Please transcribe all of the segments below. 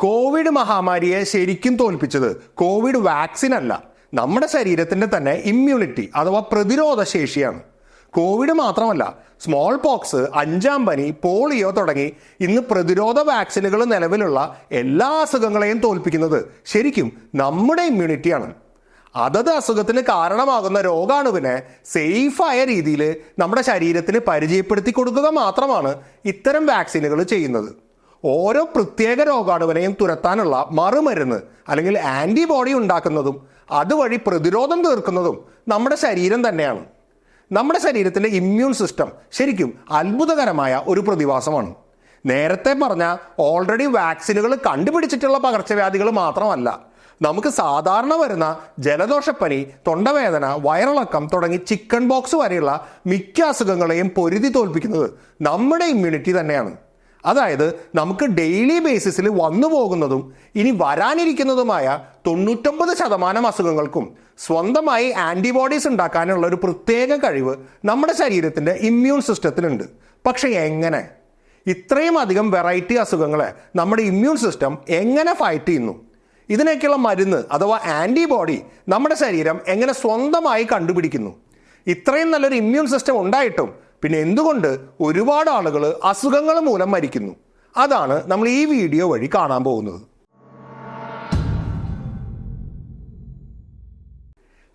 Covid മഹാമാരിയെ ശരിക്കും തോൽപ്പിച്ചത് കോവിഡ് വാക്സിൻ അല്ല, നമ്മുടെ ശരീരത്തിൻ്റെ തന്നെ ഇമ്മ്യൂണിറ്റി അഥവാ പ്രതിരോധ ശേഷിയാണ്. കോവിഡ് മാത്രമല്ല, സ്മോൾ പോക്സ്, അഞ്ചാം പനി, പോളിയോ തുടങ്ങി ഇന്ന് പ്രതിരോധ വാക്സിനുകൾ നിലവിലുള്ള എല്ലാ അസുഖങ്ങളെയും തോൽപ്പിക്കുന്നത് ശരിക്കും നമ്മുടെ ഇമ്മ്യൂണിറ്റിയാണ്. അതത് അസുഖത്തിന് കാരണമാകുന്ന രോഗാണുവിനെ സേഫായ രീതിയിൽ നമ്മുടെ ശരീരത്തിന് പരിചയപ്പെടുത്തി കൊടുക്കുക മാത്രമാണ് ഇത്തരം വാക്സിനുകൾ ചെയ്യുന്നത്. ഓരോ പ്രത്യേക രോഗാണുവിനെയും തുരത്താനുള്ള മറുമരുന്ന് അല്ലെങ്കിൽ ആൻറ്റിബോഡി ഉണ്ടാക്കുന്നതും അതുവഴി പ്രതിരോധം തീർക്കുന്നതും നമ്മുടെ ശരീരം തന്നെയാണ്. നമ്മുടെ ശരീരത്തിൻ്റെ ഇമ്മ്യൂൺ സിസ്റ്റം ശരിക്കും അത്ഭുതകരമായ ഒരു പ്രതിഭാസമാണ്. നേരത്തെ പറഞ്ഞ ഓൾറെഡി വാക്സിനുകൾ കണ്ടുപിടിച്ചിട്ടുള്ള പകർച്ചവ്യാധികൾ മാത്രമല്ല, നമുക്ക് സാധാരണ വരുന്ന ജലദോഷപ്പനി, തൊണ്ടവേദന, വയറിളക്കം തുടങ്ങി ചിക്കൻ ബോക്സ് വരെയുള്ള മിക്ക അസുഖങ്ങളെയും പൊരുതി തോൽപ്പിക്കുന്നത് നമ്മുടെ ഇമ്മ്യൂണിറ്റി തന്നെയാണ്. അതായത് നമുക്ക് ഡെയിലി ബേസിസിൽ വന്നു പോകുന്നതും ഇനി വരാനിരിക്കുന്നതുമായ 99% അസുഖങ്ങൾക്കും സ്വന്തമായി ആൻറ്റിബോഡീസ് ഉണ്ടാക്കാനുള്ള ഒരു പ്രത്യേക കഴിവ് നമ്മുടെ ശരീരത്തിൻ്റെ ഇമ്മ്യൂൺ സിസ്റ്റത്തിനുണ്ട്. പക്ഷേ എങ്ങനെ? ഇത്രയും അധികം വെറൈറ്റി അസുഖങ്ങളെ നമ്മുടെ ഇമ്മ്യൂൺ സിസ്റ്റം എങ്ങനെ ഫൈറ്റ് ചെയ്യുന്നു? ഇതിനൊക്കെയുള്ള മരുന്ന് അഥവാ ആൻറ്റിബോഡി നമ്മുടെ ശരീരം എങ്ങനെ സ്വന്തമായി കണ്ടുപിടിക്കുന്നു? ഇത്രയും നല്ലൊരു ഇമ്മ്യൂൺ സിസ്റ്റം ഉണ്ടായിട്ടും പിന്നെ എന്തുകൊണ്ട് ഒരുപാട് ആളുകൾ അസുഖങ്ങൾ മൂലം മരിക്കുന്നു? അതാണ് നമ്മൾ ഈ വീഡിയോ വഴി കാണാൻ പോകുന്നത്.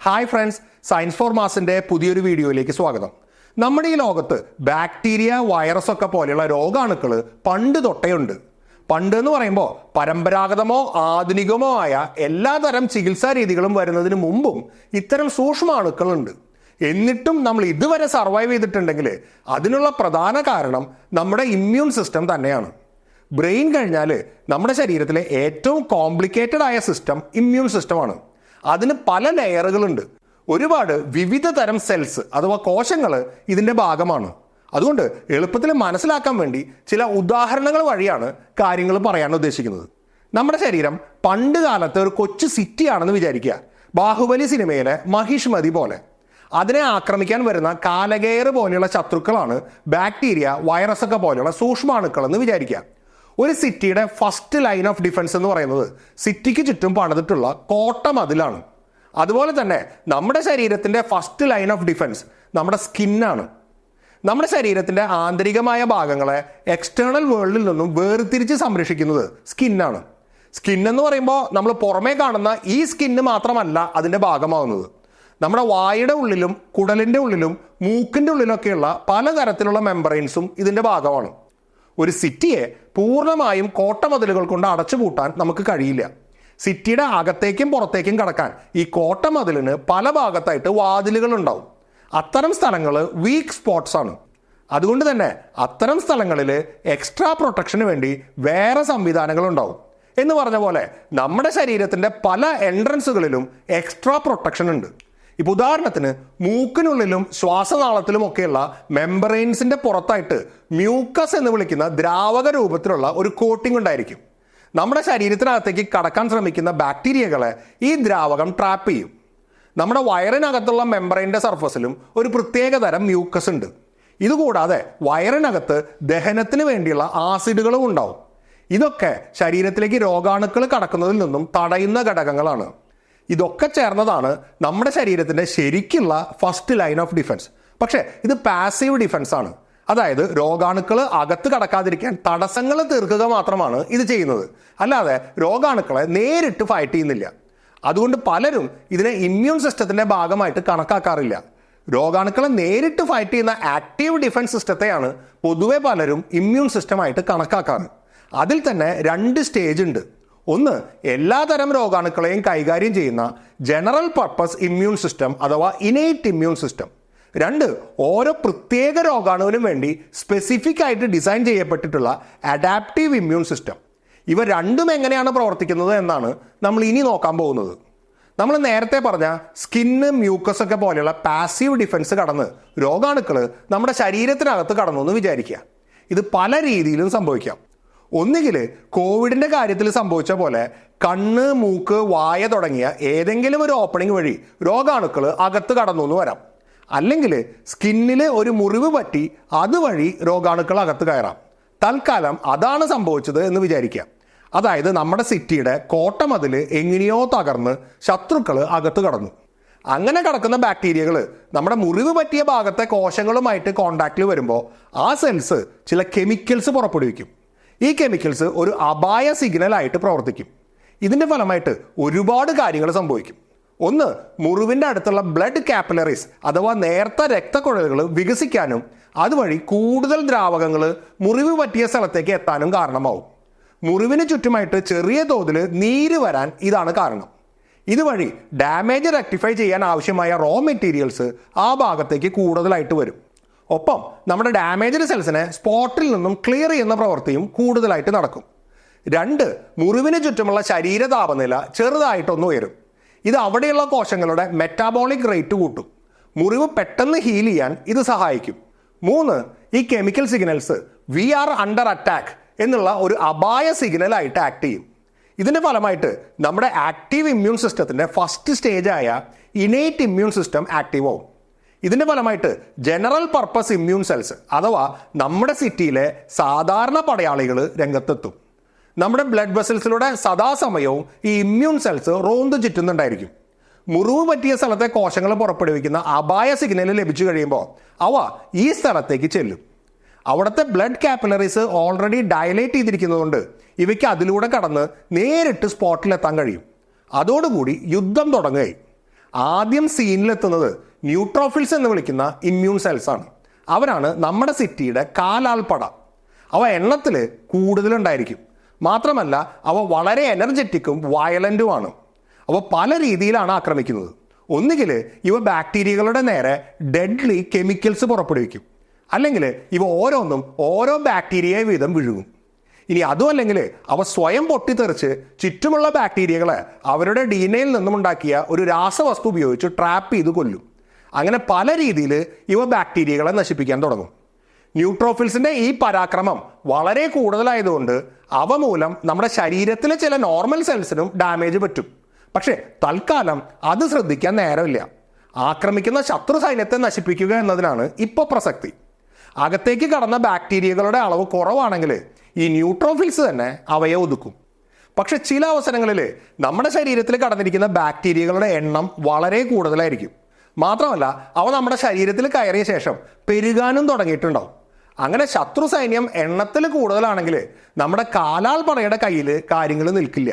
ഹായ് ഫ്രണ്ട്സ്, സയൻസ് ഫോർ മാസിൻ്റെ പുതിയൊരു വീഡിയോയിലേക്ക് സ്വാഗതം. നമ്മുടെ ഈ ലോകത്ത് ബാക്ടീരിയ, വൈറസ് ഒക്കെ പോലെയുള്ള രോഗാണുക്കൾ പണ്ട് തൊട്ടേ ഉണ്ട്. പണ്ട് എന്ന് പറയുമ്പോൾ പരമ്പരാഗതമോ ആധുനികമോ ആയ എല്ലാതരം ചികിത്സാ രീതികളും വരുന്നതിന് മുമ്പും ഇത്തരം സൂക്ഷ്മാണുക്കളുണ്ട്. എന്നിട്ടും നമ്മൾ ഇതുവരെ സർവൈവ് ചെയ്തിട്ടുണ്ടെങ്കിൽ അതിനുള്ള പ്രധാന കാരണം നമ്മുടെ ഇമ്മ്യൂൺ സിസ്റ്റം തന്നെയാണ്. ബ്രെയിൻ കഴിഞ്ഞാൽ നമ്മുടെ ശരീരത്തിലെ ഏറ്റവും കോംപ്ലിക്കേറ്റഡ് ആയ സിസ്റ്റം ഇമ്മ്യൂൺ സിസ്റ്റമാണ്. അതിന് പല ലെയറുകളുണ്ട്. ഒരുപാട് വിവിധ തരം സെൽസ് അഥവാ കോശങ്ങൾ ഇതിൻ്റെ ഭാഗമാണ്. അതുകൊണ്ട് എളുപ്പത്തിൽ മനസ്സിലാക്കാൻ വേണ്ടി ചില ഉദാഹരണങ്ങൾ വഴിയാണ് കാര്യങ്ങൾ പറയാൻ ഉദ്ദേശിക്കുന്നത്. നമ്മുടെ ശരീരം പണ്ട് കാലത്ത് ഒരു കൊച്ചു സിറ്റിയാണെന്ന് വിചാരിക്കുക. ബാഹുബലി സിനിമയിലെ മഹിഷ്മതി പോലെ. അതിനെ ആക്രമിക്കാൻ വരുന്ന കാലകയറ് പോലെയുള്ള ശത്രുക്കളാണ് ബാക്ടീരിയ, വൈറസ് ഒക്കെ പോലെയുള്ള സൂക്ഷ്മാണുക്കൾ എന്ന് വിചാരിക്കുക. ഒരു സിറ്റിയുടെ ഫസ്റ്റ് ലൈൻ ഓഫ് ഡിഫൻസ് എന്ന് പറയുന്നത് സിറ്റിക്ക് ചുറ്റും പണിതിട്ടുള്ള കോട്ട മതിലാണ്. അതുപോലെ തന്നെ നമ്മുടെ ശരീരത്തിൻ്റെ ഫസ്റ്റ് ലൈൻ ഓഫ് ഡിഫൻസ് നമ്മുടെ സ്കിന്നാണ്. നമ്മുടെ ശരീരത്തിൻ്റെ ആന്തരികമായ ഭാഗങ്ങളെ എക്സ്റ്റേണൽ വേൾഡിൽ നിന്നും വേർതിരിച്ച് സംരക്ഷിക്കുന്നത് സ്കിന്നാണ്. സ്കിൻ എന്ന് പറയുമ്പോൾ നമ്മൾ പുറമേ കാണുന്ന ഈ സ്കിന്ന് മാത്രമല്ല അതിൻ്റെ ഭാഗമാവുന്നത്. നമ്മുടെ വായുടെ ഉള്ളിലും കുടലിൻ്റെ ഉള്ളിലും മൂക്കിൻ്റെ ഉള്ളിലൊക്കെയുള്ള പലതരത്തിലുള്ള മെമ്പറൈൻസും ഇതിൻ്റെ ഭാഗമാണ്. ഒരു സിറ്റിയെ പൂർണ്ണമായും കോട്ടമതിലുകൾ കൊണ്ട് അടച്ചുപൂട്ടാൻ നമുക്ക് കഴിയില്ല. സിറ്റിയുടെ അകത്തേക്കും പുറത്തേക്കും കടക്കാൻ ഈ കോട്ടമതിലിന് പല ഭാഗത്തായിട്ട് വാതിലുകൾ ഉണ്ടാവും. അത്തരം സ്ഥലങ്ങൾ വീക്ക് സ്പോട്ട്സ് ആണ്. അതുകൊണ്ട് തന്നെ അത്തരം സ്ഥലങ്ങളിൽ എക്സ്ട്രാ പ്രൊട്ടക്ഷന് വേണ്ടി വേറെ സംവിധാനങ്ങൾ ഉണ്ടാവും. എന്ന് പറഞ്ഞ പോലെ നമ്മുടെ ശരീരത്തിൻ്റെ പല എൻട്രൻസുകളിലും എക്സ്ട്രാ പ്രൊട്ടക്ഷൻ ഉണ്ട്. ഇപ്പോൾ ഉദാഹരണത്തിന് മൂക്കിനുള്ളിലും ശ്വാസനാളത്തിലും ഒക്കെയുള്ള മെമ്പറൈൻസിൻ്റെ പുറത്തായിട്ട് മ്യൂക്കസ് എന്ന് വിളിക്കുന്ന ദ്രാവക രൂപത്തിലുള്ള ഒരു കോട്ടിംഗ് ഉണ്ടായിരിക്കും. നമ്മുടെ ശരീരത്തിനകത്തേക്ക് കടക്കാൻ ശ്രമിക്കുന്ന ബാക്ടീരിയകളെ ഈ ദ്രാവകം ട്രാപ്പ് ചെയ്യും. നമ്മുടെ വയറിനകത്തുള്ള മെമ്പറൈൻ്റെ സർഫസിലും ഒരു പ്രത്യേക തരം മ്യൂക്കസ് ഉണ്ട്. ഇതുകൂടാതെ വയറിനകത്ത് ദഹനത്തിന് വേണ്ടിയുള്ള ആസിഡുകളും ഉണ്ടാവും. ഇതൊക്കെ ശരീരത്തിലേക്ക് രോഗാണുക്കൾ കടക്കുന്നതിൽ നിന്നും തടയുന്ന ഘടകങ്ങളാണ്. ഇതൊക്കെ ചേർന്നതാണ് നമ്മുടെ ശരീരത്തിൻ്റെ ശരിക്കുള്ള ഫസ്റ്റ് ലൈൻ ഓഫ് ഡിഫൻസ്. പക്ഷേ ഇത് പാസീവ് ഡിഫൻസ് ആണ്. അതായത് രോഗാണുക്കൾ അകത്ത് കടക്കാതിരിക്കാൻ തടസ്സങ്ങൾ തീർക്കുക മാത്രമാണ് ഇത് ചെയ്യുന്നത്. അല്ലാതെ രോഗാണുക്കളെ നേരിട്ട് ഫൈറ്റ് ചെയ്യുന്നില്ല. അതുകൊണ്ട് പലരും ഇതിനെ ഇമ്മ്യൂൺ സിസ്റ്റത്തിൻ്റെ ഭാഗമായിട്ട് കണക്കാക്കാറില്ല. രോഗാണുക്കളെ നേരിട്ട് ഫൈറ്റ് ചെയ്യുന്ന ആക്റ്റീവ് ഡിഫൻസ് സിസ്റ്റത്തെയാണ് പൊതുവെ പലരും ഇമ്മ്യൂൺ സിസ്റ്റമായിട്ട് കണക്കാക്കാറ്. അതിൽ തന്നെ 2 സ്റ്റേജ് ഉണ്ട്. ഒന്ന്, എല്ലാതരം രോഗാണുക്കളെയും കൈകാര്യം ചെയ്യുന്ന ജനറൽ പർപ്പസ് ഇമ്മ്യൂൺ സിസ്റ്റം അഥവാ ഇനേറ്റ് ഇമ്മ്യൂൺ സിസ്റ്റം. 2, ഓരോ പ്രത്യേക രോഗാണുവിനും വേണ്ടി സ്പെസിഫിക് ആയിട്ട് ഡിസൈൻ ചെയ്യപ്പെട്ടിട്ടുള്ള അഡാപ്റ്റീവ് ഇമ്മ്യൂൺ സിസ്റ്റം. ഇവ രണ്ടും എങ്ങനെയാണ് പ്രവർത്തിക്കുന്നത് എന്നാണ് നമ്മൾ ഇനി നോക്കാൻ പോകുന്നത്. നമ്മൾ നേരത്തെ പറഞ്ഞ സ്കിന്ന്, മ്യൂക്കസ് ഒക്കെ പോലെയുള്ള പാസീവ് ഡിഫൻസ് കടന്ന് രോഗാണുക്കൾ നമ്മുടെ ശരീരത്തിനകത്ത് കടന്നു എന്ന് വിചാരിക്കുക. ഇത് പല രീതിയിലും സംഭവിക്കാം. ഒന്നുകിൽ കോവിഡിൻ്റെ കാര്യത്തിൽ സംഭവിച്ച പോലെ കണ്ണ്, മൂക്ക്, വായ തുടങ്ങിയ ഏതെങ്കിലും ഒരു ഓപ്പണിംഗ് വഴി രോഗാണുക്കൾ അകത്ത് കടന്നു എന്ന് വരാം. അല്ലെങ്കിൽ സ്കിന്നിൽ ഒരു മുറിവ് പറ്റി അതുവഴി രോഗാണുക്കൾ അകത്ത് കയറാം. തൽക്കാലം അതാണ് സംഭവിച്ചത് എന്ന് വിചാരിക്കാം. അതായത് നമ്മുടെ സിറ്റിയുടെ കോട്ടമതിൽ എങ്ങനെയോ തകർന്ന് ശത്രുക്കൾ അകത്ത് കടന്നു. അങ്ങനെ കടക്കുന്ന ബാക്ടീരിയകൾ നമ്മുടെ മുറിവ് പറ്റിയ ഭാഗത്തെ കോശങ്ങളുമായിട്ട് കോണ്ടാക്റ്റിൽ വരുമ്പോൾ ആ സെൽസ് ചില കെമിക്കൽസ് പുറപ്പെടുവിക്കും. ഈ കെമിക്കൽസ് ഒരു അപായ സിഗ്നലായിട്ട് പ്രവർത്തിക്കും. ഇതിൻ്റെ ഫലമായിട്ട് ഒരുപാട് കാര്യങ്ങൾ സംഭവിക്കും. ഒന്ന്, മുറിവിൻ്റെ അടുത്തുള്ള ബ്ലഡ് കാപ്പിലറീസ് അഥവാ നേർത്ത രക്തക്കുഴലുകൾ വികസിക്കാനും അതുവഴി കൂടുതൽ ദ്രാവകങ്ങൾ മുറിവ് പറ്റിയ സ്ഥലത്തേക്ക് എത്താനും കാരണമാവും. മുറിവിന് ചുറ്റുമായിട്ട് ചെറിയ തോതിൽ നീര് വരാൻ ഇതാണ് കാരണം. ഇതുവഴി ഡാമേജ് റെക്ടിഫൈ ചെയ്യാൻ ആവശ്യമായ റോ മെറ്റീരിയൽസ് ആ ഭാഗത്തേക്ക് കൂടുതലായിട്ട് വരും. ഒപ്പം നമ്മുടെ ഡാമേജ്ഡ് സെൽസിനെ സ്പോട്ടിൽ നിന്നും ക്ലിയർ ചെയ്യുന്ന പ്രവൃത്തിയും കൂടുതലായിട്ട് നടക്കും. 2, മുറിവിന് ചുറ്റുമുള്ള ശരീര താപനില ചെറുതായിട്ടൊന്ന് ഉയരും. ഇത് അവിടെയുള്ള കോശങ്ങളുടെ മെറ്റാബോളിക് റേറ്റ് കൂട്ടും. മുറിവ് പെട്ടെന്ന് ഹീൽ ചെയ്യാൻ ഇത് സഹായിക്കും. 3, ഈ chemical signals we are under attack എന്നുള്ള ഒരു അപായ സിഗ്നലായിട്ട് ആക്ട് ചെയ്യും. ഇതിൻ്റെ ഫലമായിട്ട് നമ്മുടെ ആക്റ്റീവ് ഇമ്മ്യൂൺ സിസ്റ്റത്തിൻ്റെ ഫസ്റ്റ് സ്റ്റേജായ ഇനേറ്റ് ഇമ്മ്യൂൺ സിസ്റ്റം ആക്റ്റീവ് ആവും. ഇതിൻ്റെ ഫലമായിട്ട് ജനറൽ പർപ്പസ് ഇമ്മ്യൂൺ സെൽസ് അഥവാ നമ്മുടെ സിറ്റിയിലെ സാധാരണ പടയാളികൾ രംഗത്തെത്തും. നമ്മുടെ ബ്ലഡ് വെസൽസിലൂടെ സദാസമയവും ഈ ഇമ്മ്യൂൺ സെൽസ് റോന്ത് ചുറ്റുന്നുണ്ടായിരിക്കും. മുറിവ് പറ്റിയ സ്ഥലത്തെ കോശങ്ങൾ പുറപ്പെടുവിക്കുന്ന അപായ സിഗ്നൽ ലഭിച്ചു കഴിയുമ്പോൾ അവ ഈ സ്ഥലത്തേക്ക് ചെല്ലും. അവിടുത്തെ ബ്ലഡ് കാപ്പിലറീസ് ഓൾറെഡി ഡയലേറ്റ് ചെയ്തിരിക്കുന്നതുകൊണ്ട് ഇവയ്ക്ക് അതിലൂടെ കടന്ന് നേരിട്ട് സ്പോട്ടിലെത്താൻ കഴിയും. അതോടുകൂടി യുദ്ധം തുടങ്ങുകയായി. ആദ്യം സീനിലെത്തുന്നത് ന്യൂട്രോഫിൽസ് എന്ന് വിളിക്കുന്ന ഇമ്മ്യൂൺ സെൽസ് ആണ്. അവരാണ് നമ്മുടെ സിറ്റിയുടെ കാലാൾപ്പട. അവ എണ്ണത്തിൽ കൂടുതലുണ്ടായിരിക്കും. മാത്രമല്ല അവ വളരെ എനർജറ്റിക്കും വയലൻറ്റുമാണ്. അവ പല രീതിയിലാണ് ആക്രമിക്കുന്നത്. ഒന്നുകിൽ ഇവ ബാക്ടീരിയകളുടെ നേരെ ഡെഡ്ലി കെമിക്കൽസ് പുറപ്പെടുവിക്കും, അല്ലെങ്കിൽ ഇവ ഓരോന്നും ഓരോ ബാക്ടീരിയയെ വീതം വിഴുങ്ങും. ഇനി അതുമല്ലെങ്കിൽ അവ സ്വയം പൊട്ടിത്തെറിച്ച് ചുറ്റുമുള്ള ബാക്ടീരിയകളെ അവരുടെ DNA-യിൽ നിന്നും ഉണ്ടാക്കിയ ഒരു രാസവസ്തു ഉപയോഗിച്ച് ട്രാപ്പ് ചെയ്ത് കൊല്ലും. അങ്ങനെ പല രീതിയിൽ ഇവ ബാക്ടീരിയകളെ നശിപ്പിക്കാൻ തുടങ്ങും. ന്യൂട്രോഫിൽസിൻ്റെ ഈ പരാക്രമം വളരെ കൂടുതലായതുകൊണ്ട് അവ മൂലം നമ്മുടെ ശരീരത്തിലെ ചില നോർമൽ സെൽസിനും ഡാമേജ് പറ്റും. പക്ഷേ തൽക്കാലം അത് ശ്രദ്ധിക്കാൻ നേരമില്ല. ആക്രമിക്കുന്ന ശത്രു സൈന്യത്തെ നശിപ്പിക്കുക എന്നതിനാണ് ഇപ്പോൾ പ്രസക്തി. അകത്തേക്ക് കടന്ന ബാക്ടീരിയകളുടെ അളവ് കുറവാണെങ്കിൽ ഈ ന്യൂട്രോഫിൽസ് തന്നെ അവയെ ഒതുക്കും. പക്ഷെ ചില അവസരങ്ങളിൽ നമ്മുടെ ശരീരത്തിൽ കടന്നിരിക്കുന്ന ബാക്ടീരിയകളുടെ എണ്ണം വളരെ കൂടുതലായിരിക്കും. മാത്രമല്ല അവ നമ്മുടെ ശരീരത്തിൽ കയറിയ ശേഷം പെരുകാനും തുടങ്ങിയിട്ടുണ്ടാവും. അങ്ങനെ ശത്രു സൈന്യം എണ്ണത്തിൽ കൂടുതലാണെങ്കിൽ നമ്മുടെ കാലാൾപ്പടയുടെ കയ്യിൽ കാര്യങ്ങൾ നിൽക്കില്ല.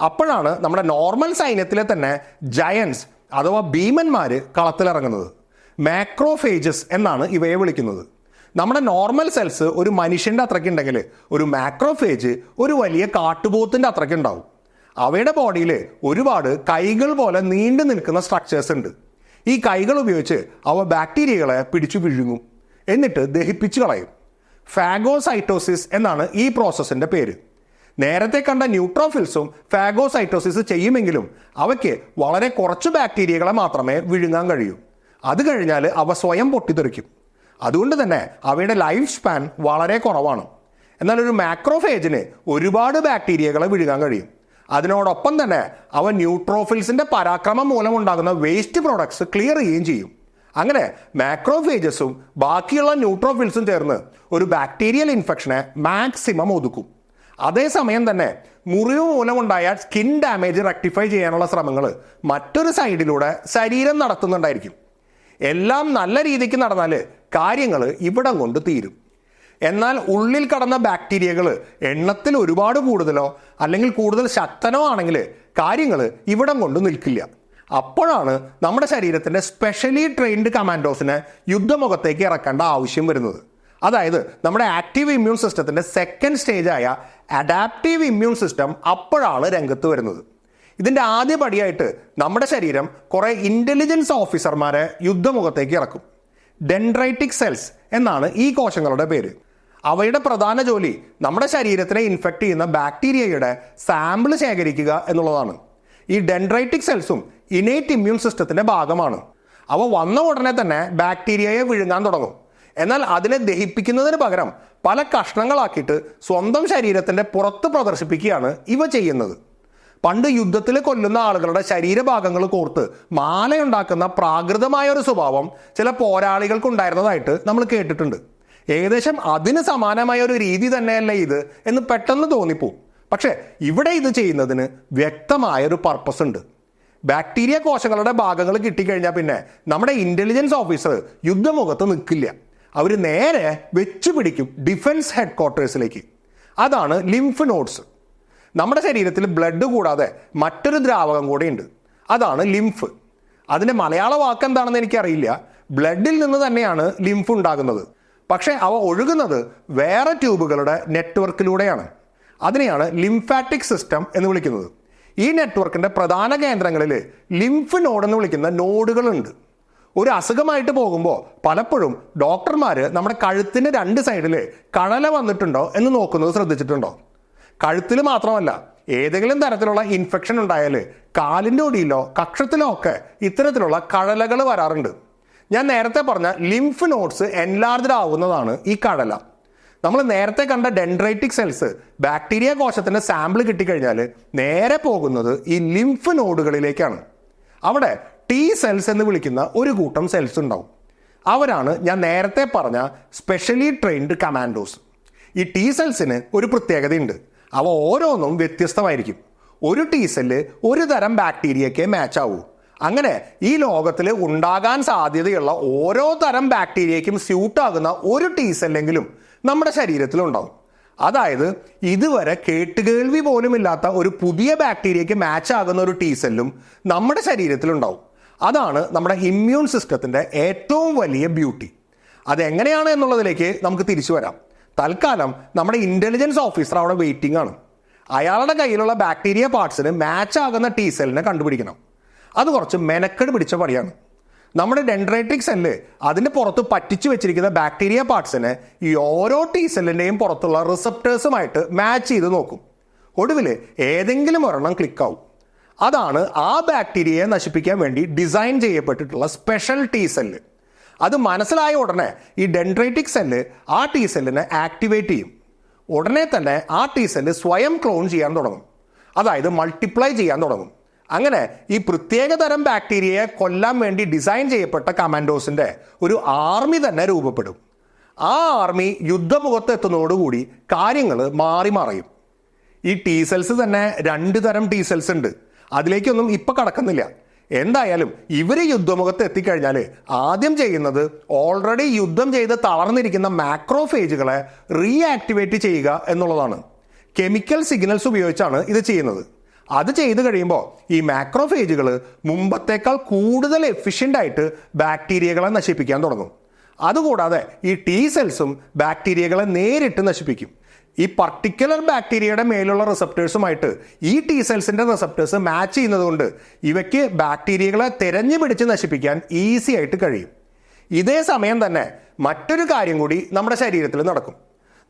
അപ്പോഴാണ് നമ്മുടെ നോർമൽ സൈന്യത്തിലെ തന്നെ ജയൻസ് അഥവാ ഭീമന്മാർ കളത്തിലിറങ്ങുന്നത്. മാക്രോഫേജസ് എന്നാണ് ഇവയെ വിളിക്കുന്നത്. നമ്മുടെ നോർമൽ സെൽസ് ഒരു മനുഷ്യൻ്റെ അത്രയ്ക്ക് ഉണ്ടെങ്കിൽ ഒരു മാക്രോഫേജ് ഒരു വലിയ കാട്ടുപോത്തിൻ്റെ അത്രയ്ക്ക് ഉണ്ടാവും. അവയുടെ ബോഡിയിൽ ഒരുപാട് കൈകൾ പോലെ നീണ്ടു നിൽക്കുന്ന സ്ട്രക്ചേഴ്സ് ഉണ്ട്. ഈ കൈകൾ ഉപയോഗിച്ച് അവ ബാക്ടീരിയകളെ പിടിച്ചു വിഴുങ്ങും, എന്നിട്ട് ദഹിപ്പിച്ചു കളയും. ഫാഗോസൈറ്റോസിസ് എന്നാണ് ഈ പ്രോസസ്സിൻ്റെ പേര്. നേരത്തെ കണ്ട ന്യൂട്രോഫിൽസും ഫാഗോസൈറ്റോസിസ് ചെയ്യുമെങ്കിലും അവയ്ക്ക് വളരെ കുറച്ച് ബാക്ടീരിയകളെ മാത്രമേ വിഴുങ്ങാൻ കഴിയൂ. അത് കഴിഞ്ഞാൽ അവ സ്വയം പൊട്ടിത്തെറിക്കും. അതുകൊണ്ട് തന്നെ അവയുടെ ലൈഫ് സ്പാൻ വളരെ കുറവാണ്. എന്നാൽ ഒരു മാക്രോഫേജിന് ഒരുപാട് ബാക്ടീരിയകളെ വിഴുങ്ങാൻ കഴിയും. അതിനോടൊപ്പം തന്നെ അവ ന്യൂട്രോഫിൽസിൻ്റെ പരാക്രമം മൂലമുണ്ടാകുന്ന വേസ്റ്റ് പ്രോഡക്ട്സ് ക്ലിയർ ചെയ്യുകയും ചെയ്യും. അങ്ങനെ മാക്രോഫേജസും ബാക്കിയുള്ള ന്യൂട്രോഫിൽസും ചേർന്ന് ഒരു ബാക്ടീരിയൽ ഇൻഫെക്ഷനെ മാക്സിമം ഒതുക്കും. അതേസമയം തന്നെ മുറിവ് മൂലമുണ്ടായ സ്കിൻ ഡാമേജ് റെക്ടിഫൈ ചെയ്യാനുള്ള ശ്രമങ്ങൾ മറ്റൊരു സൈഡിലൂടെ ശരീരം നടത്തുന്നുണ്ടായിരിക്കും. എല്ലാം നല്ല രീതിക്ക് നടന്നാൽ കാര്യങ്ങൾ ഇവിടം കൊണ്ട് തീരും. എന്നാൽ ഉള്ളിൽ കടന്ന ബാക്ടീരിയകൾ എണ്ണത്തിൽ ഒരുപാട് കൂടുതലോ അല്ലെങ്കിൽ കൂടുതൽ ശക്തനോ ആണെങ്കിൽ കാര്യങ്ങൾ ഇവിടം കൊണ്ട് നിൽക്കില്ല. അപ്പോഴാണ് നമ്മുടെ ശരീരത്തിൻ്റെ സ്പെഷ്യലി ട്രെയിൻഡ് കമാൻഡോസിനെ യുദ്ധമുഖത്തേക്ക് ഇറക്കേണ്ട ആവശ്യം വരുന്നത്. അതായത് നമ്മുടെ ആക്റ്റീവ് ഇമ്മ്യൂൺ സിസ്റ്റത്തിൻ്റെ സെക്കൻഡ് സ്റ്റേജായ അഡാപ്റ്റീവ് ഇമ്മ്യൂൺ സിസ്റ്റം അപ്പോഴാണ് രംഗത്ത് വരുന്നത്. ഇതിൻ്റെ ആദ്യ പടിയായിട്ട് നമ്മുടെ ശരീരം കുറേ ഇൻ്റലിജൻസ് ഓഫീസർമാരെ യുദ്ധമുഖത്തേക്ക് ഇറക്കും. ഡെൻഡ്രൈറ്റിക് സെൽസ് എന്നാണ് ഈ കോശങ്ങളുടെ പേര്. അവയുടെ പ്രധാന ജോലി നമ്മുടെ ശരീരത്തിനെ ഇൻഫെക്റ്റ് ചെയ്യുന്ന ബാക്ടീരിയയുടെ സാമ്പിൾ ശേഖരിക്കുക എന്നുള്ളതാണ്. ഈ ഡെൻഡ്രൈറ്റിക് സെൽസും ഇനേറ്റ് ഇമ്മ്യൂൺ സിസ്റ്റത്തിൻ്റെ ഭാഗമാണ്. അവ വന്ന ഉടനെ തന്നെ ബാക്ടീരിയയെ വിഴുങ്ങാൻ തുടങ്ങും. എന്നാൽ അതിനെ ദഹിപ്പിക്കുന്നതിന് പകരം പല കഷ്ണങ്ങളാക്കിയിട്ട് സ്വന്തം ശരീരത്തിൻ്റെ പുറത്ത് പ്രദർശിപ്പിക്കുകയാണ് ഇവ ചെയ്യുന്നത്. പണ്ട് യുദ്ധത്തിൽ കൊല്ലുന്ന ആളുകളുടെ ശരീരഭാഗങ്ങൾ കോർത്ത് മാലയുണ്ടാക്കുന്ന പ്രാകൃതമായ ഒരു സ്വഭാവം ചില പോരാളികൾക്കുണ്ടായിരുന്നതായിട്ട് നമ്മൾ കേട്ടിട്ടുണ്ട്. ഏകദേശം അതിന് സമാനമായ ഒരു രീതി തന്നെയല്ലേ ഇത് എന്ന് പെട്ടെന്ന് തോന്നിപ്പോവും. പക്ഷേ ഇവിടെ ഇത് ചെയ്യുന്നതിന് വ്യക്തമായൊരു പർപ്പസ് ഉണ്ട്. ബാക്ടീരിയ കോശങ്ങളുടെ ഭാഗങ്ങൾ കിട്ടിക്കഴിഞ്ഞാൽ പിന്നെ നമ്മുടെ ഇന്റലിജൻസ് ഓഫീസർ യുദ്ധമുഖത്ത് നിൽക്കില്ല. അവർ നേരെ വെച്ച് പിടിക്കും ഡിഫൻസ് ഹെഡ് ക്വാർട്ടേഴ്സിലേക്ക്. അതാണ് ലിംഫ് നോഡ്സ്. നമ്മുടെ ശരീരത്തിൽ ബ്ലഡ് കൂടാതെ മറ്റൊരു ദ്രാവകം കൂടെ ഉണ്ട്, അതാണ് ലിംഫ്. അതിൻ്റെ മലയാള വാക്ക് എന്താണെന്ന് എനിക്കറിയില്ല. ബ്ലഡിൽ നിന്ന് തന്നെയാണ് ലിംഫ് ഉണ്ടാകുന്നത്. പക്ഷേ അവ ഒഴുകുന്നത് വേറെ ട്യൂബുകളുടെ നെറ്റ്വർക്കിലൂടെയാണ്. അതിനെയാണ് ലിംഫാറ്റിക് സിസ്റ്റം എന്ന് വിളിക്കുന്നത്. ഈ നെറ്റ്വർക്കിൻ്റെ പ്രധാന കേന്ദ്രങ്ങളിൽ ലിംഫ് നോഡ് എന്ന് വിളിക്കുന്ന നോഡുകളുണ്ട്. ഒരു അസുഖമായിട്ട് പോകുമ്പോൾ പലപ്പോഴും ഡോക്ടർമാർ നമ്മുടെ കഴുത്തിന് 2 സൈഡിൽ കഴല വന്നിട്ടുണ്ടോ എന്ന് നോക്കുന്നത് ശ്രദ്ധിച്ചിട്ടുണ്ടോ? കഴുത്തിൽ മാത്രമല്ല, ഏതെങ്കിലും തരത്തിലുള്ള ഇൻഫെക്ഷൻ ഉണ്ടായാൽ കാലിൻ്റെ ഒടിയിലോ കക്ഷത്തിലോ ഒക്കെ ഇത്തരത്തിലുള്ള കഴലകൾ വരാറുണ്ട്. ഞാൻ നേരത്തെ പറഞ്ഞ ലിംഫ് നോഡ്സ് എൻലാർജ്ഡ് ആവുന്നതാണ് ഈ കഴല. നമ്മൾ നേരത്തെ കണ്ട ഡെൻഡ്രൈറ്റിക് സെൽസ് ബാക്ടീരിയ കോശത്തിൻ്റെ സാമ്പിൾ കിട്ടിക്കഴിഞ്ഞാൽ നേരെ പോകുന്നത് ഈ ലിംഫ് നോഡുകളിലേക്കാണ്. അവിടെ ടി സെൽസ് എന്ന് വിളിക്കുന്ന ഒരു കൂട്ടം സെൽസ് ഉണ്ടാവും. അവരാണ് ഞാൻ നേരത്തെ പറഞ്ഞ സ്പെഷ്യലി ട്രെയിൻഡ് കമാൻഡോസ്. ഈ ടി സെൽസിന് ഒരു പ്രത്യേകതയുണ്ട്. അവ ഓരോന്നും വ്യത്യസ്തമായിരിക്കും. ഒരു ടി സെല്ല് ഒരു തരം ബാക്ടീരിയയ്ക്ക് മാച്ച് ആവൂ. അങ്ങനെ ഈ ലോകത്തിൽ ഉണ്ടാകാൻ സാധ്യതയുള്ള ഓരോ തരം ബാക്ടീരിയയ്ക്കും സ്യൂട്ടാകുന്ന ഒരു ടി സെല്ലെങ്കിലും നമ്മുടെ ശരീരത്തിലുണ്ടാവും. അതായത് ഇതുവരെ കേട്ടുകേൾവി പോലും ഇല്ലാത്ത ഒരു പുതിയ ബാക്ടീരിയയ്ക്ക് മാച്ച് ആകുന്ന ഒരു ടി സെല്ലും നമ്മുടെ ശരീരത്തിലുണ്ടാവും. അതാണ് നമ്മുടെ ഇമ്മ്യൂൺ സിസ്റ്റത്തിൻ്റെ ഏറ്റവും വലിയ ബ്യൂട്ടി. അതെങ്ങനെയാണ് എന്നുള്ളതിലേക്ക് നമുക്ക് തിരിച്ചു വരാം. തൽക്കാലം നമ്മുടെ ഇൻ്റലിജൻസ് ഓഫീസർ അവിടെ വെയിറ്റിംഗ് ആണ്. അയാളുടെ കയ്യിലുള്ള ബാക്ടീരിയ പാർട്സിന് മാച്ച് ആകുന്ന ടി സെല്ലിനെ കണ്ടുപിടിക്കണം. അത് കുറച്ച് മെനക്കെട് പിടിച്ച പണിയാണ്. നമ്മുടെ ഡെൻഡ്രൈറ്റിക് സെല്ല് അതിൻ്റെ പുറത്ത് പറ്റിച്ചു വെച്ചിരിക്കുന്ന ബാക്ടീരിയ പാർട്സിനെ ഈ ഓരോ ടി സെല്ലിൻ്റെയും പുറത്തുള്ള റിസപ്റ്റേഴ്സുമായിട്ട് മാച്ച് ചെയ്ത് നോക്കും. ഒടുവിൽ ഏതെങ്കിലും ഒരെണ്ണം ക്ലിക്കാവും. അതാണ് ആ ബാക്ടീരിയയെ നശിപ്പിക്കാൻ വേണ്ടി ഡിസൈൻ ചെയ്യപ്പെട്ടിട്ടുള്ള സ്പെഷ്യൽ ടി സെല്ല്. അത് മനസ്സിലായ ഉടനെ ഈ ഡെൻഡ്രൈറ്റിക് സെല്ല് ആ ടി സെല്ലിനെ ആക്ടിവേറ്റ് ചെയ്യും. ഉടനെ തന്നെ ആ ടി സെല്ല് സ്വയം ക്ലോൺ ചെയ്യാൻ തുടങ്ങും, അതായത് മൾട്ടിപ്ലൈ ചെയ്യാൻ തുടങ്ങും. അങ്ങനെ ഈ പ്രത്യേക തരം ബാക്ടീരിയയെ കൊല്ലാൻ വേണ്ടി ഡിസൈൻ ചെയ്യപ്പെട്ട കമാൻഡോസിൻ്റെ ഒരു ആർമി തന്നെ രൂപപ്പെടും. ആ ആർമി യുദ്ധമുഖത്ത് എത്തുന്നതോടുകൂടി കാര്യങ്ങൾ മാറി മറയും. ഈ ടി സെൽസ് തന്നെ 2 തരം ടി സെൽസ് ഉണ്ട്. അതിലേക്കൊന്നും ഇപ്പം കടക്കുന്നില്ല. എന്തായാലും ഇവർ യുദ്ധമുഖത്ത് എത്തിക്കഴിഞ്ഞാൽ ആദ്യം ചെയ്യുന്നത് ഓൾറെഡി യുദ്ധം ചെയ്ത് തളർന്നിരിക്കുന്ന മാക്രോഫേജുകളെ റീആക്ടിവേറ്റ് ചെയ്യുക എന്നുള്ളതാണ്. കെമിക്കൽ സിഗ്നൽസ് ഉപയോഗിച്ചാണ് ഇത് ചെയ്യുന്നത്. അത് ചെയ്ത് കഴിയുമ്പോൾ ഈ മാക്രോഫേജുകൾ മുമ്പത്തേക്കാൾ കൂടുതൽ എഫിഷ്യൻ്റ് ആയിട്ട് ബാക്ടീരിയകളെ നശിപ്പിക്കാൻ തുടങ്ങും. അതുകൂടാതെ ഈ ടി സെൽസും ബാക്ടീരിയകളെ നേരിട്ട് നശിപ്പിക്കും. ഈ പർട്ടിക്കുലർ ബാക്ടീരിയയുടെ മേലുള്ള റിസപ്റ്റേഴ്സുമായിട്ട് ഈ ടി സെൽസിൻ്റെ റിസപ്റ്റേഴ്സ് മാച്ച് ചെയ്യുന്നത് കൊണ്ട് ഇവയ്ക്ക് ബാക്ടീരിയകളെ തെരഞ്ഞു പിടിച്ച് നശിപ്പിക്കാൻ ഈസി ആയിട്ട് കഴിയും. ഇതേ സമയം തന്നെ മറ്റൊരു കാര്യം കൂടി നമ്മുടെ ശരീരത്തിൽ നടക്കും.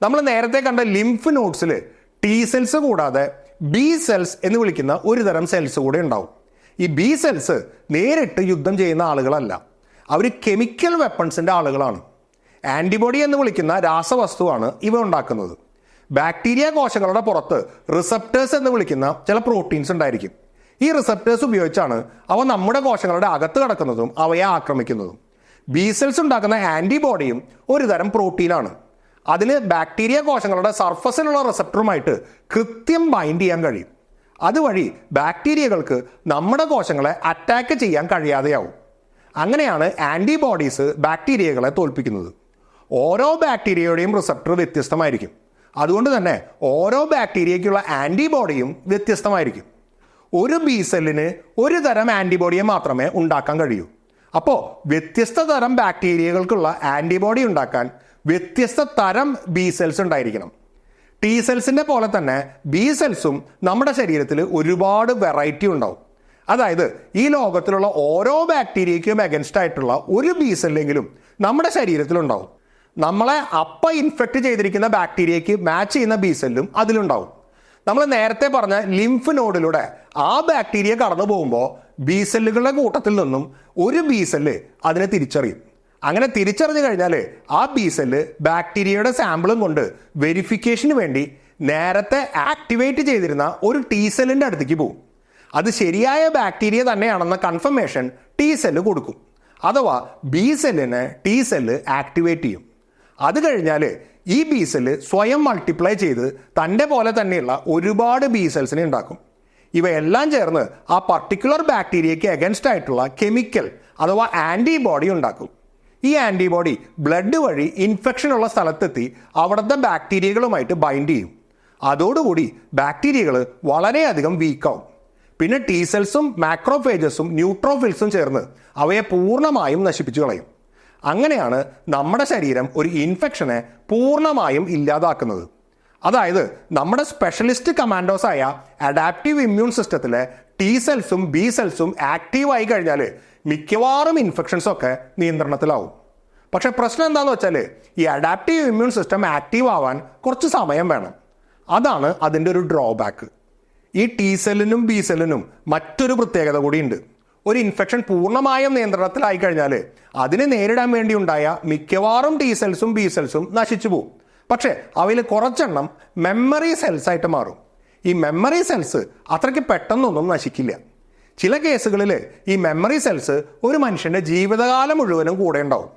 നമ്മൾ നേരത്തെ കണ്ട ലിംഫ് നോഡ്സിൽ ടി സെൽസ് കൂടാതെ ബി സെൽസ് എന്ന് വിളിക്കുന്ന ഒരു തരം സെൽസ് കൂടെ ഉണ്ടാവും. ഈ ബി സെൽസ് നേരിട്ട് യുദ്ധം ചെയ്യുന്ന ആളുകളല്ല, അവർ കെമിക്കൽ വെപ്പൺസിൻ്റെ ആളുകളാണ്. ആൻറ്റിബോഡി എന്ന് വിളിക്കുന്ന രാസവസ്തുവാണ് ഇവ ഉണ്ടാക്കുന്നത്. ബാക്ടീരിയ കോശങ്ങളുടെ പുറത്ത് റിസപ്റ്റേഴ്സ് എന്ന് വിളിക്കുന്ന ചില പ്രോട്ടീൻസ് ഉണ്ടായിരിക്കും. ഈ റിസപ്റ്റേഴ്സ് ഉപയോഗിച്ചാണ് അവ നമ്മുടെ കോശങ്ങളുടെ അകത്ത് കിടക്കുന്നതും അവയെ ആക്രമിക്കുന്നതും. ബി സെൽസ് ഉണ്ടാക്കുന്ന ആൻറ്റിബോഡിയും ഒരു തരം പ്രോട്ടീനാണ്. അതിന് ബാക്ടീരിയ കോശങ്ങളുടെ സർഫസിലുള്ള റിസപ്റ്ററുമായിട്ട് കൃത്യം ബൈൻഡ് ചെയ്യാൻ കഴിയും. അതുവഴി ബാക്ടീരിയകൾക്ക് നമ്മുടെ കോശങ്ങളെ അറ്റാക്ക് ചെയ്യാൻ കഴിയാതെയാവും. അങ്ങനെയാണ് ആൻറ്റിബോഡീസ് ബാക്ടീരിയകളെ തോൽപ്പിക്കുന്നത്. ഓരോ ബാക്ടീരിയയുടെയും റിസപ്റ്റർ വ്യത്യസ്തമായിരിക്കും. അതുകൊണ്ട് തന്നെ ഓരോ ബാക്ടീരിയയ്ക്കുള്ള ആൻറ്റിബോഡിയും വ്യത്യസ്തമായിരിക്കും. ഒരു ബി സെല്ലിന് ഒരു തരം ആൻറ്റിബോഡിയെ മാത്രമേ ഉണ്ടാക്കാൻ കഴിയൂ. അപ്പോൾ വ്യത്യസ്ത തരം ബാക്ടീരിയകൾക്കുള്ള ആൻറ്റിബോഡി ഉണ്ടാക്കാൻ വ്യത്യസ്ത തരം ബി സെൽസ് ഉണ്ടായിരിക്കണം. ടി സെൽസിൻ്റെ പോലെ തന്നെ ബി സെൽസും നമ്മുടെ ശരീരത്തിൽ ഒരുപാട് വെറൈറ്റി ഉണ്ടാവും. അതായത് ഈ ലോകത്തിലുള്ള ഓരോ ബാക്ടീരിയയ്ക്കും അഗൻസ്റ്റ് ആയിട്ടുള്ള ഒരു ബി സെല്ലെങ്കിലും നമ്മുടെ ശരീരത്തിലുണ്ടാവും. നമ്മളെ ഇൻഫെക്റ്റ് ചെയ്തിരിക്കുന്ന ബാക്ടീരിയയ്ക്ക് മാച്ച് ചെയ്യുന്ന ബി സെല്ലും അതിലുണ്ടാവും. നമ്മൾ നേരത്തെ പറഞ്ഞ ലിംഫ് നോഡിലൂടെ ആ ബാക്ടീരിയ കടന്നു പോകുമ്പോൾ ബി സെല്ലുകളുടെ കൂട്ടത്തിൽ നിന്നും ഒരു ബി സെല്ല് അതിനെ തിരിച്ചറിയും. അങ്ങനെ തിരിച്ചറിഞ്ഞു കഴിഞ്ഞാൽ ആ ബി സെല്ല് ബാക്ടീരിയയുടെ സാമ്പിളും കൊണ്ട് വെരിഫിക്കേഷന് വേണ്ടി നേരത്തെ ആക്ടിവേറ്റ് ചെയ്തിരുന്ന ഒരു ടി സെല്ലിൻ്റെ അടുത്തേക്ക് പോകും. അത് ശരിയായ ബാക്ടീരിയ തന്നെയാണെന്ന കൺഫർമേഷൻ ടി സെല്ല് കൊടുക്കും. അഥവാ ബി സെല്ലിനെ ടി സെല്ല് ആക്ടിവേറ്റ് ചെയ്യും. അത് കഴിഞ്ഞാൽ ഈ ബി സെല്ല് സ്വയം മൾട്ടിപ്ലൈ ചെയ്ത് തൻ്റെ പോലെ തന്നെയുള്ള ഒരുപാട് ബി സെൽസിനെ ഉണ്ടാക്കും. ഇവയെല്ലാം ചേർന്ന് ആ പർട്ടിക്കുലർ ബാക്ടീരിയയ്ക്ക് അഗൻസ്റ്റ് ആയിട്ടുള്ള കെമിക്കൽ അഥവാ ആൻറ്റിബോഡി ഉണ്ടാക്കും. ഈ ആൻറ്റിബോഡി ബ്ലഡ് വഴി ഇൻഫെക്ഷൻ ഉള്ള സ്ഥലത്തെത്തി അവിടുത്തെ ബാക്ടീരിയകളുമായിട്ട് ബൈൻഡ് ചെയ്യും. അതോടുകൂടി ബാക്ടീരിയകൾ വളരെയധികം വീക്കാവും. പിന്നെ ടി സെൽസും മാക്രോഫേജസും ന്യൂട്രോഫിൽസും ചേർന്ന് അവയെ പൂർണ്ണമായും നശിപ്പിച്ചു കളയും. അങ്ങനെയാണ് നമ്മുടെ ശരീരം ഒരു ഇൻഫെക്ഷനെ പൂർണ്ണമായും ഇല്ലാതാക്കുന്നത്. അതായത് നമ്മുടെ സ്പെഷ്യലിസ്റ്റ് കമാൻഡോസായ അഡാപ്റ്റീവ് ഇമ്മ്യൂൺ സിസ്റ്റത്തിലെ ടി സെൽസും ബി സെൽസും ആക്റ്റീവായി കഴിഞ്ഞാൽ മിക്കവാറും ഇൻഫെക്ഷൻസൊക്കെ നിയന്ത്രണത്തിലാവും. പക്ഷെ പ്രശ്നം എന്താണെന്ന് വെച്ചാൽ ഈ അഡാപ്റ്റീവ് ഇമ്മ്യൂൺ സിസ്റ്റം ആക്റ്റീവ് ആവാൻ കുറച്ച് സമയം വേണം. അതാണ് അതിൻ്റെ ഒരു ഡ്രോബാക്ക്. ഈ ടി സെല്ലിനും ബി സെല്ലിനും മറ്റൊരു പ്രത്യേകത കൂടിയുണ്ട്. ഒരു ഇൻഫെക്ഷൻ പൂർണ്ണമായും നിയന്ത്രണത്തിലായി കഴിഞ്ഞാൽ അതിനെ നേരിടാൻ വേണ്ടി ഉണ്ടായ മിക്കവാറും ടി സെൽസും ബി സെൽസും നശിച്ചു പോകും. പക്ഷേ അവയിൽ കുറച്ചെണ്ണം മെമ്മറി സെൽസ് ആയിട്ട് മാറും. ഈ മെമ്മറി സെൽസ് അത്രയ്ക്ക് പെട്ടെന്നൊന്നും നശിക്കില്ല. ചില കേസുകളിൽ ഈ മെമ്മറി സെൽസ് ഒരു മനുഷ്യൻ്റെ ജീവിതകാലം മുഴുവനും കൂടെ ഉണ്ടാവും.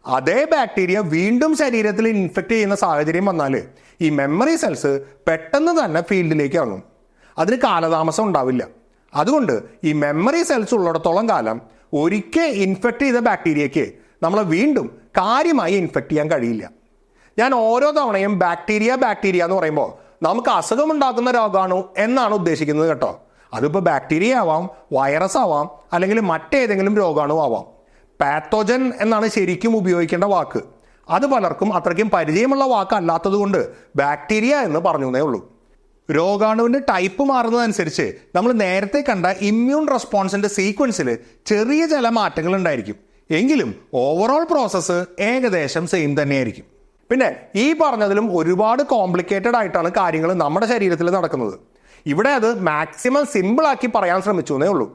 അതേ ബാക്ടീരിയ വീണ്ടും ശരീരത്തിൽ ഇൻഫെക്റ്റ് ചെയ്യുന്ന സാഹചര്യം വന്നാൽ ഈ മെമ്മറി സെൽസ് പെട്ടെന്ന് തന്നെ ഫീൽഡിലേക്ക് ഇറങ്ങും. അതിന് കാലതാമസം ഉണ്ടാവില്ല. അതുകൊണ്ട് ഈ മെമ്മറി സെൽസ് ഉള്ളിടത്തോളം കാലം ഒരിക്കൽ ഇൻഫെക്റ്റ് ചെയ്ത ബാക്ടീരിയയ്ക്ക് നമ്മളെ വീണ്ടും കാര്യമായി ഇൻഫെക്റ്റ് ചെയ്യാൻ കഴിയില്ല. ഞാൻ ഓരോ തവണയും ബാക്ടീരിയ എന്ന് പറയുമ്പോൾ നമുക്ക് അസുഖമുണ്ടാക്കുന്ന രോഗാണു എന്നാണ് ഉദ്ദേശിക്കുന്നത് കേട്ടോ. അതിപ്പോൾ ബാക്ടീരിയ ആവാം, വൈറസ് ആവാം, അല്ലെങ്കിൽ മറ്റേതെങ്കിലും രോഗാണു ആവാം. പാത്തോജൻ എന്നാണ് ശരിക്കും ഉപയോഗിക്കേണ്ട വാക്ക്. അത് പലർക്കും അത്രയ്ക്കും പരിചയമുള്ള വാക്കല്ലാത്തത് കൊണ്ട് ബാക്ടീരിയ എന്ന് പറഞ്ഞേ ഉള്ളൂ. രോഗാണുവിൻ്റെ ടൈപ്പ് മാറുന്നതനുസരിച്ച് നമ്മൾ നേരത്തെ കണ്ട ഇമ്മ്യൂൺ റെസ്പോൺസിൻ്റെ സീക്വൻസിൽ ചെറിയ ചില മാറ്റങ്ങൾ ഉണ്ടായിരിക്കും. എങ്കിലും ഓവറോൾ പ്രോസസ്സ് ഏകദേശം സെയിം തന്നെയായിരിക്കും. പിന്നെ ഈ പറഞ്ഞതിലും ഒരുപാട് കോംപ്ലിക്കേറ്റഡ് ആയിട്ടാണ് കാര്യങ്ങൾ നമ്മുടെ ശരീരത്തിൽ നടക്കുന്നത്. ഇവിടെ അത് മാക്സിമം സിമ്പിളാക്കി പറയാൻ ശ്രമിച്ചു എന്നേ ഉള്ളൂ.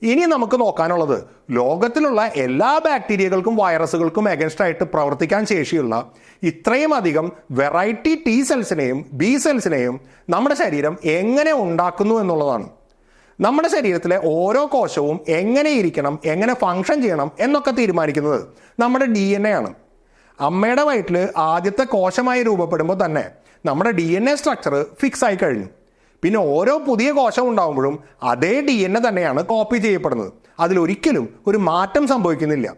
ഇനി നമുക്ക് നോക്കാനുള്ളത് ലോകത്തിലുള്ള എല്ലാ ബാക്ടീരിയകൾക്കും വൈറസുകൾക്കും അഗൻസ്റ്റ് ആയിട്ട് പ്രവർത്തിക്കാൻ ശേഷിയുള്ള ഇത്രയും അധികം വെറൈറ്റി ടി സെൽസിനെയും ബി സെൽസിനെയും നമ്മുടെ ശരീരം എങ്ങനെ ഉണ്ടാക്കുന്നു എന്നുള്ളതാണ്. നമ്മുടെ ശരീരത്തിലെ ഓരോ കോശവും എങ്ങനെ ഇരിക്കണം, എങ്ങനെ ഫങ്ഷൻ ചെയ്യണം എന്നൊക്കെ തീരുമാനിക്കുന്നത് നമ്മുടെ DNA ആണ്. അമ്മയുടെ വയറ്റിൽ ആദ്യത്തെ കോശമായി രൂപപ്പെടുമ്പോൾ തന്നെ നമ്മുടെ DNA സ്ട്രക്ചർ ഫിക്സ് ആയി കഴിഞ്ഞു. പിന്നെ ഓരോ പുതിയ കോശം ഉണ്ടാകുമ്പോഴും അതേ DNA തന്നെയാണ് കോപ്പി ചെയ്യപ്പെടുന്നത്. അതിലൊരിക്കലും ഒരു മാറ്റം സംഭവിക്കുന്നില്ല.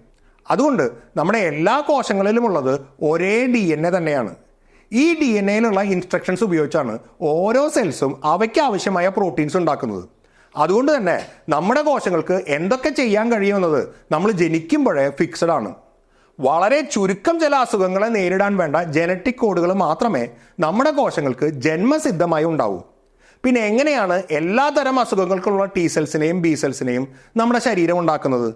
അതുകൊണ്ട് നമ്മുടെ എല്ലാ കോശങ്ങളിലുമുള്ളത് ഒരേ DNA തന്നെയാണ്. ഈ DNAയിലുള്ള ഇൻസ്ട്രക്ഷൻസ് ഉപയോഗിച്ചാണ് ഓരോ സെൽസും അവയ്ക്ക് ആവശ്യമായ പ്രോട്ടീൻസ് ഉണ്ടാക്കുന്നത്. അതുകൊണ്ട് തന്നെ നമ്മുടെ കോശങ്ങൾക്ക് എന്തൊക്കെ ചെയ്യാൻ കഴിയുമെന്നത് നമ്മൾ ജനിക്കുമ്പോഴേ ഫിക്സഡ് ആണ്. വളരെ ചുരുക്കം ചില അസുഖങ്ങളെ നേരിടാൻ വേണ്ട ജനറ്റിക് കോഡുകൾ മാത്രമേ നമ്മുടെ കോശങ്ങൾക്ക് ജന്മസിദ്ധമായി ഉണ്ടാവൂ. പിന്നെ എങ്ങനെയാണ് എല്ലാ തരം അസുഖങ്ങൾക്കുള്ള ടി സെൽസിനെയും ബി സെൽസിനെയും നമ്മുടെ ശരീരം ഉണ്ടാക്കുന്നത്?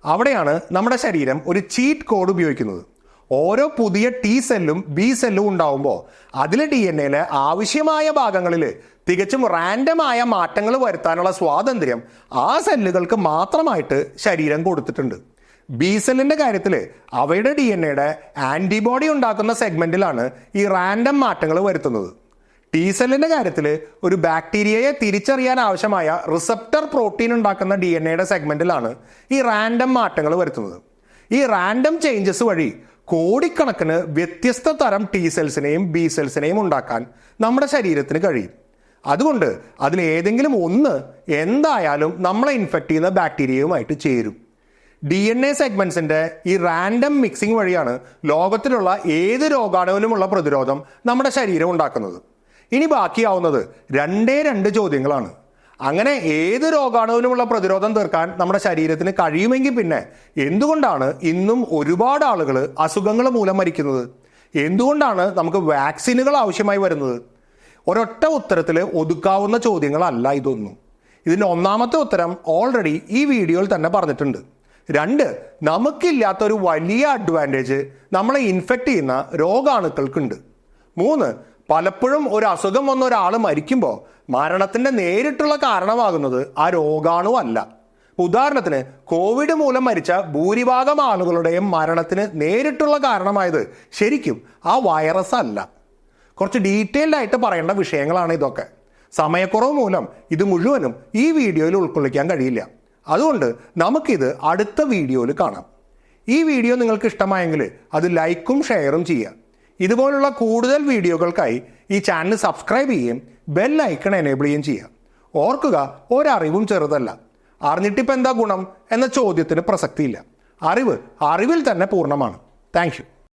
അവിടെയാണ് നമ്മുടെ ശരീരം ഒരു ചീറ്റ് കോഡ് ഉപയോഗിക്കുന്നത്. ഓരോ പുതിയ ടി സെല്ലും ബി സെല്ലും ഉണ്ടാവുമ്പോൾ അതിലെ DNAയിലെ ആവശ്യമായ ഭാഗങ്ങളിൽ തികച്ചും റാൻഡമായ മാറ്റങ്ങൾ വരുത്താനുള്ള സ്വാതന്ത്ര്യം ആ സെല്ലുകൾക്ക് മാത്രമായിട്ട് ശരീരം കൊടുത്തിട്ടുണ്ട്. ബി സെല്ലിൻ്റെ കാര്യത്തിൽ അവയുടെ DNAയുടെ ആൻറ്റിബോഡി ഉണ്ടാക്കുന്ന സെഗ്മെൻറ്റിലാണ് ഈ റാൻഡം മാറ്റങ്ങൾ വരുത്തുന്നത്. ടി സെല്ലിൻ്റെ കാര്യത്തിൽ ഒരു ബാക്ടീരിയയെ തിരിച്ചറിയാൻ ആവശ്യമായ റിസപ്റ്റർ പ്രോട്ടീൻ ഉണ്ടാക്കുന്ന DNAയുടെ സെഗ്മെൻറ്റിലാണ് ഈ റാൻഡം മാറ്റങ്ങൾ വരുത്തുന്നത്. ഈ റാൻഡം ചേഞ്ചസ് വഴി കോടിക്കണക്കിന് വ്യത്യസ്ത തരം ടി സെൽസിനെയും ബി സെൽസിനെയും ഉണ്ടാക്കാൻ നമ്മുടെ ശരീരത്തിന് കഴിയും. അതുകൊണ്ട് അതിലേതെങ്കിലും ഒന്ന് എന്തായാലും നമ്മളെ ഇൻഫെക്റ്റ് ചെയ്യുന്ന ബാക്ടീരിയയുമായിട്ട് ചേരും. DNA സെഗ്മെൻസിൻ്റെ ഈ റാൻഡം മിക്സിംഗ് വഴിയാണ് ലോകത്തിലുള്ള ഏത് രോഗാണുവിനുമുള്ള പ്രതിരോധം നമ്മുടെ ശരീരം ഉണ്ടാക്കുന്നത്. ഇനി ബാക്കിയാവുന്നത് രണ്ട് ചോദ്യങ്ങളാണ്. അങ്ങനെ ഏത് രോഗാണുവിനുമുള്ള പ്രതിരോധം തീർക്കാൻ നമ്മുടെ ശരീരത്തിന് കഴിയുമെങ്കിൽ പിന്നെ എന്തുകൊണ്ടാണ് ഇന്നും ഒരുപാട് ആളുകൾ അസുഖങ്ങൾ മൂലം മരിക്കുന്നത്? എന്തുകൊണ്ടാണ് നമുക്ക് വാക്സിനുകൾ ആവശ്യമായി വരുന്നത്? ഒരൊറ്റ ഉത്തരത്തിൽ ഒതുക്കാവുന്ന ചോദ്യങ്ങളല്ല ഇതൊന്നും. ഇതിൻ്റെ ഒന്നാമത്തെ ഉത്തരം ഓൾറെഡി ഈ വീഡിയോയിൽ തന്നെ പറഞ്ഞിട്ടുണ്ട്. 2, നമുക്കില്ലാത്തൊരു വലിയ അഡ്വാൻറ്റേജ് നമ്മളെ ഇൻഫെക്റ്റ് ചെയ്യുന്ന രോഗാണുക്കൾക്കുണ്ട്. 3, പലപ്പോഴും ഒരു അസുഖം വന്ന ഒരാൾ മരിക്കുമ്പോൾ മരണത്തിൻ്റെ നേരിട്ടുള്ള കാരണമാകുന്നത് ആ രോഗാണു അല്ല. ഉദാഹരണത്തിന് കോവിഡ് മൂലം മരിച്ച ഭൂരിഭാഗം ആളുകളുടെയും മരണത്തിന് നേരിട്ടുള്ള കാരണമായത് ശരിക്കും ആ വൈറസ് അല്ല. കുറച്ച് ഡീറ്റെയിൽഡ് ആയിട്ട് പറയേണ്ട വിഷയങ്ങളാണ് ഇതൊക്കെ. സമയക്കുറവ് മൂലം ഇത് മുഴുവനും ഈ വീഡിയോയിൽ ഉൾക്കൊള്ളിക്കാൻ കഴിയില്ല. അതുകൊണ്ട് നമുക്കിത് അടുത്ത വീഡിയോയിൽ കാണാം. ഈ വീഡിയോ നിങ്ങൾക്ക് ഇഷ്ടമായെങ്കിൽ അത് ലൈക്കും ഷെയറും ചെയ്യുക. ഇതുപോലുള്ള കൂടുതൽ വീഡിയോകൾക്കായി ഈ ചാനൽ സബ്സ്ക്രൈബ് ചെയ്യുകയും ബെൽ ഐക്കൺ എനേബിൾ ചെയ്യുകയും ചെയ്യുക. ഓർക്കുക, ഒരറിവും ചെറുതല്ല. അറിഞ്ഞിട്ടിപ്പോൾ എന്താ ഗുണം എന്ന ചോദ്യത്തിന് പ്രസക്തിയില്ല. അറിവ് അറിവിൽ തന്നെ പൂർണ്ണമാണ്. Thank you.